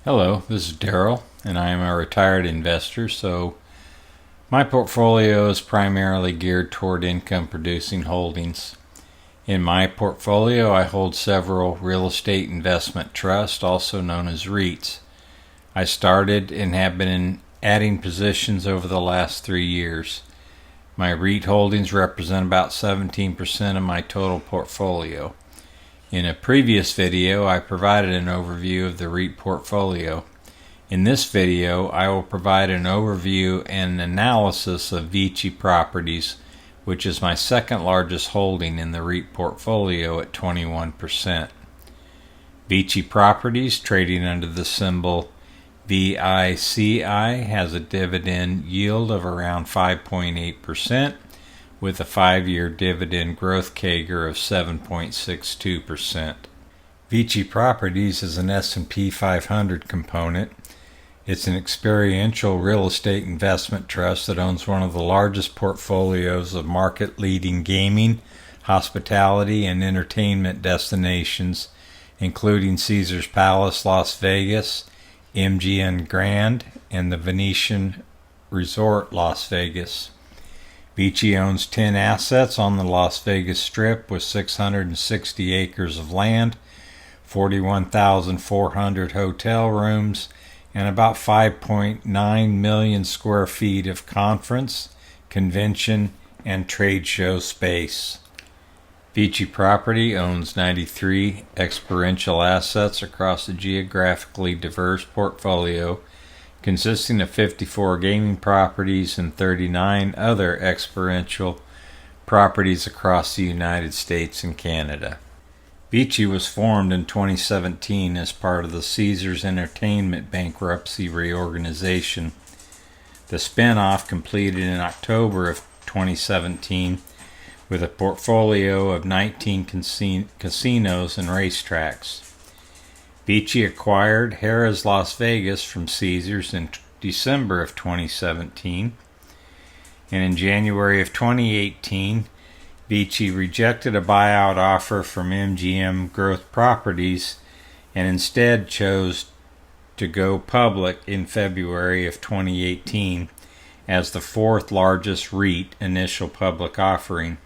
Hello, this is Darryl, and I am a retired investor, so my portfolio is primarily geared toward income-producing holdings. In my portfolio, I hold several real estate investment trusts, also known as REITs. I started and have been adding positions over the last 3 years. My REIT holdings represent about 17% of my total portfolio. In a previous video, I provided an overview of the REIT portfolio. In this video, I will provide an overview and analysis of VICI Properties, which is my second largest holding in the REIT portfolio at 21%. VICI Properties, trading under the symbol VICI, has a dividend yield of around 5.8%. with a 5-year dividend growth CAGR of 7.62%. VICI Properties is an S&P 500 component. It's an experiential real estate investment trust that owns one of the largest portfolios of market-leading gaming, hospitality, and entertainment destinations, including Caesars Palace Las Vegas, MGM Grand, and the Venetian Resort Las Vegas. VICI owns 10 assets on the Las Vegas Strip with 660 acres of land, 41,400 hotel rooms, and about 5.9 million square feet of conference, convention, and trade show space. VICI Property owns 93 experiential assets across a geographically diverse portfolio consisting of 54 gaming properties and 39 other experiential properties across the United States and Canada. VICI was formed in 2017 as part of the Caesars Entertainment bankruptcy reorganization. The spin-off completed in October of 2017 with a portfolio of 19 casinos and racetracks. VICI acquired Harrah's Las Vegas from Caesars in December of 2017, and in January of 2018, VICI rejected a buyout offer from MGM Growth Properties and instead chose to go public in February of 2018 as the fourth largest REIT initial public offering.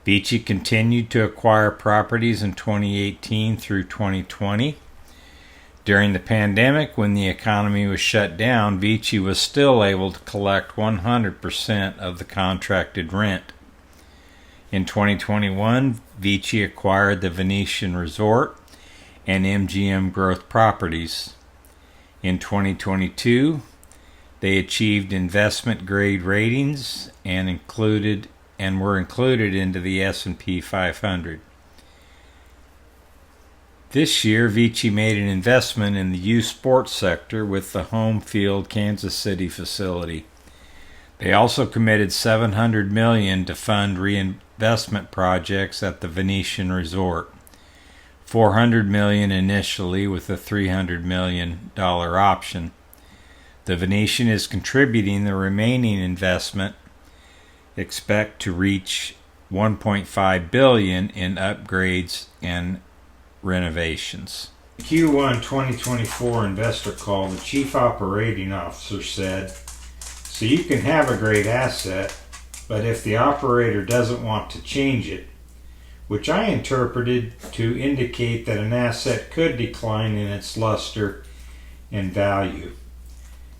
VICI continued to acquire properties in 2018 through 2020. During the pandemic, when the economy was shut down, VICI was still able to collect 100% of the contracted rent. In 2021, VICI acquired the Venetian Resort and MGM Growth Properties. In 2022, they achieved investment grade ratings and were included into the S&P 500. This year, VICI made an investment in the youth sports sector with the home field Kansas City facility. They also committed $700 million to fund reinvestment projects at the Venetian Resort. $400 million initially with a $300 million option. The Venetian is contributing the remaining investment. Expect to reach $1.5 billion in upgrades and renovations. Q1 2024 investor call, the chief operating officer said, "So you can have a great asset, but if the operator doesn't want to change it," which I interpreted to indicate that an asset could decline in its luster and value.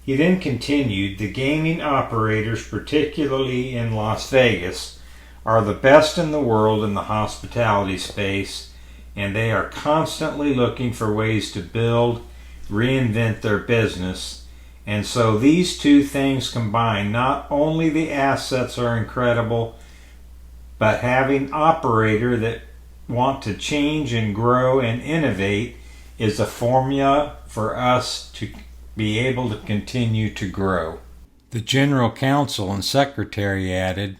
He then continued, "The gaming operators, particularly in Las Vegas, are the best in the world in the hospitality space, and they are constantly looking for ways to build, reinvent their business. And so these two things combined, not only the assets are incredible, but having operator that want to change and grow and innovate is a formula for us to be able to continue to grow." The General Counsel and Secretary added,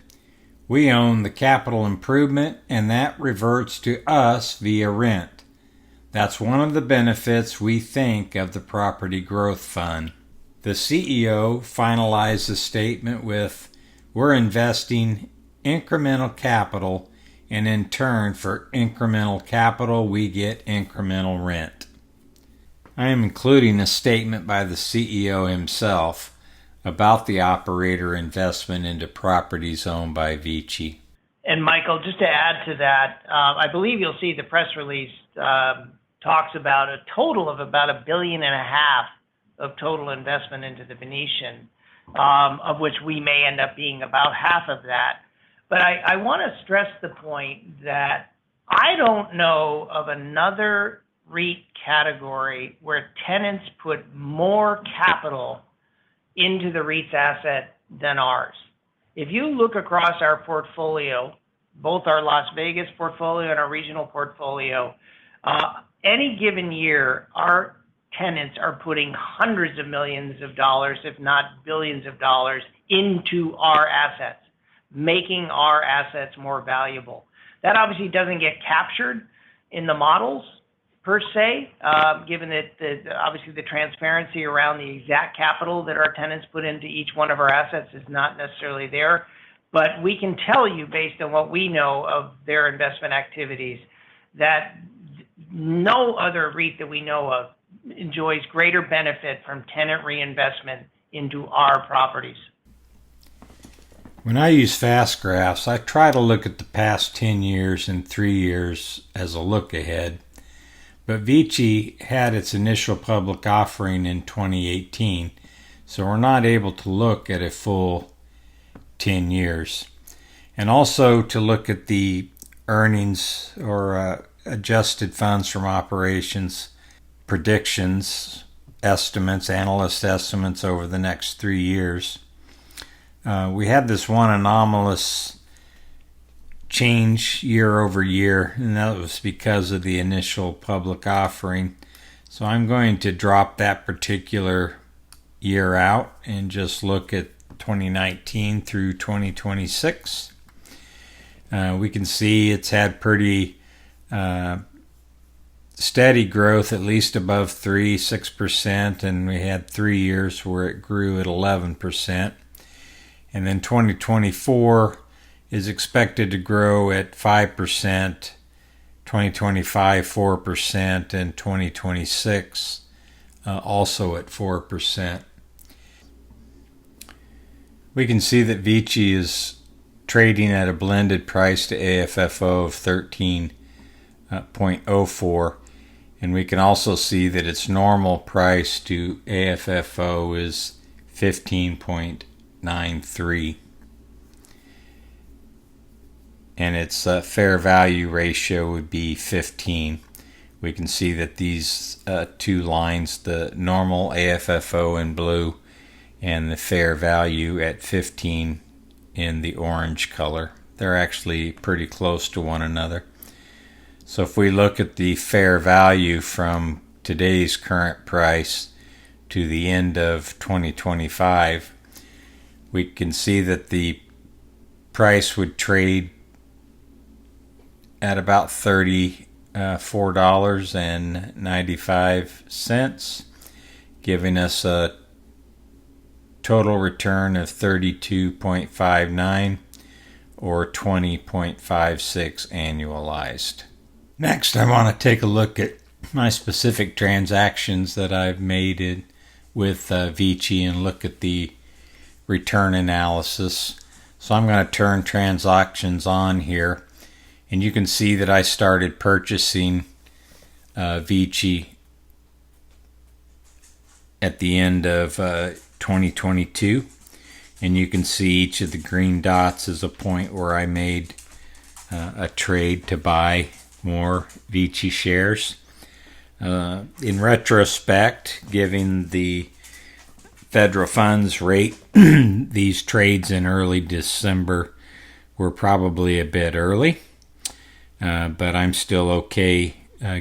"We own the capital improvement and that reverts to us via rent. That's one of the benefits we think of the Property Growth Fund." The CEO finalized the statement with, "We're investing incremental capital, and in turn for incremental capital we get incremental rent." I am including a statement by the CEO himself about the operator investment into properties owned by VICI. And Michael, just to add to that, I believe you'll see the press release talks about a total of about $1.5 billion of total investment into the Venetian, of which we may end up being about half of that. But I want to stress the point that I don't know of another REIT category where tenants put more capital into the REIT's asset than ours. If you look across our portfolio, both our Las Vegas portfolio and our regional portfolio, any given year, our tenants are putting hundreds of millions of dollars, if not billions of dollars, into our assets, making our assets more valuable. That obviously doesn't get captured in the models per se, given that obviously the transparency around the exact capital that our tenants put into each one of our assets is not necessarily there. But we can tell you, based on what we know of their investment activities, that no other REIT that we know of enjoys greater benefit from tenant reinvestment into our properties. When I use fast graphs, I try to look at the past 10 years and 3 years as a look ahead. But VICI had its initial public offering in 2018, so we're not able to look at a full 10 years. And also to look at the earnings or adjusted funds from operations, predictions, estimates, analyst estimates over the next 3 years. We had this one anomalous change year over year, and that was because of the initial public offering. So I'm going to drop that particular year out and just look at 2019 through 2026. We can see it's had pretty steady growth, at least above 6%, and we had 3 years where it grew at 11%. And then 2024 is expected to grow at 5%, 2025 4%, and 2026 also at 4%. We can see that VICI is trading at a blended price to AFFO of 13.04, and we can also see that its normal price to AFFO is 15.93. And its fair value ratio would be 15. We can see that these two lines, the normal AFFO in blue and the fair value at 15 in the orange color, they're actually pretty close to one another. So if we look at the fair value from today's current price to the end of 2025, we can see that the price would trade at about $34.95, giving us a total return of 32.59 or 20.56 annualized. Next, I want to take a look at my specific transactions that I've made with VICI and look at the return analysis. So I'm going to turn transactions on here. And you can see that I started purchasing VICI at the end of 2022. And you can see each of the green dots is a point where I made a trade to buy more VICI shares. In retrospect, given the federal funds rate, these trades in early December were probably a bit early. But I'm still okay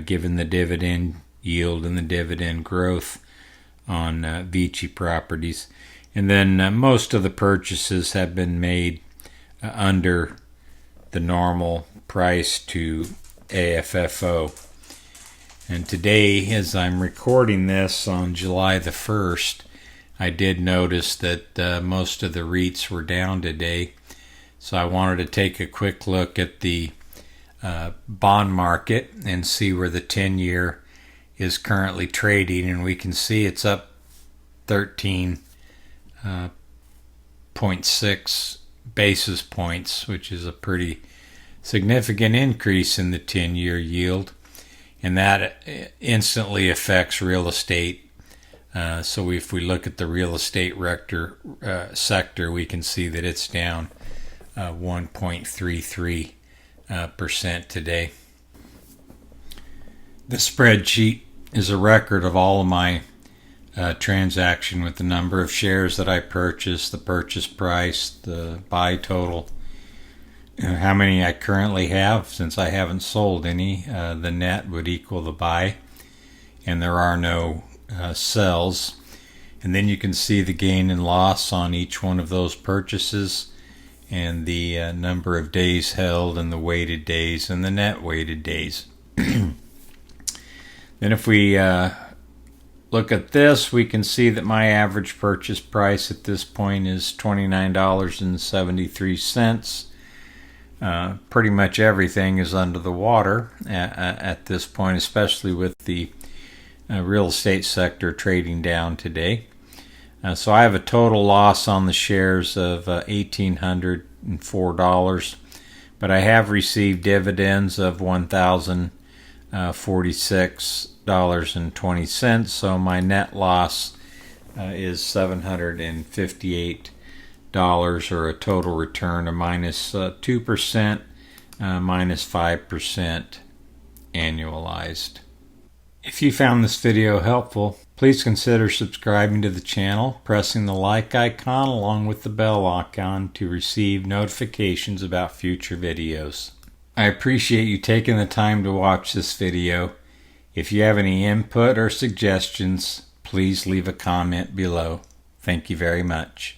given the dividend yield and the dividend growth on VICI properties. And then most of the purchases have been made under the normal price to AFFO. And today, as I'm recording this on July the 1st, I did notice that most of the REITs were down today. So I wanted to take a quick look at the bond market and see where the 10-year is currently trading, and we can see it's up 13.6 basis points, which is a pretty significant increase in the 10-year yield, and that instantly affects real estate. So if we look at the real estate sector, we can see that it's down 1.33% today. The spreadsheet is a record of all of my transaction, with the number of shares that I purchased, the purchase price, the buy total, how many I currently have since I haven't sold any. The net would equal the buy, and there are no sells. And then you can see the gain and loss on each one of those purchases, and the number of days held, and the weighted days, and the net weighted days. Then if we look at this, we can see that my average purchase price at this point is $29.73. Pretty much everything is under the water at this point, especially with the real estate sector trading down today. So I have a total loss on the shares of $1,804, but I have received dividends of $1,046.20, so my net loss is $758, or a total return of minus 2%, minus 5% annualized. If you found this video helpful, please consider subscribing to the channel, pressing the like icon along with the bell icon to receive notifications about future videos. I appreciate you taking the time to watch this video. If you have any input or suggestions, please leave a comment below. Thank you very much.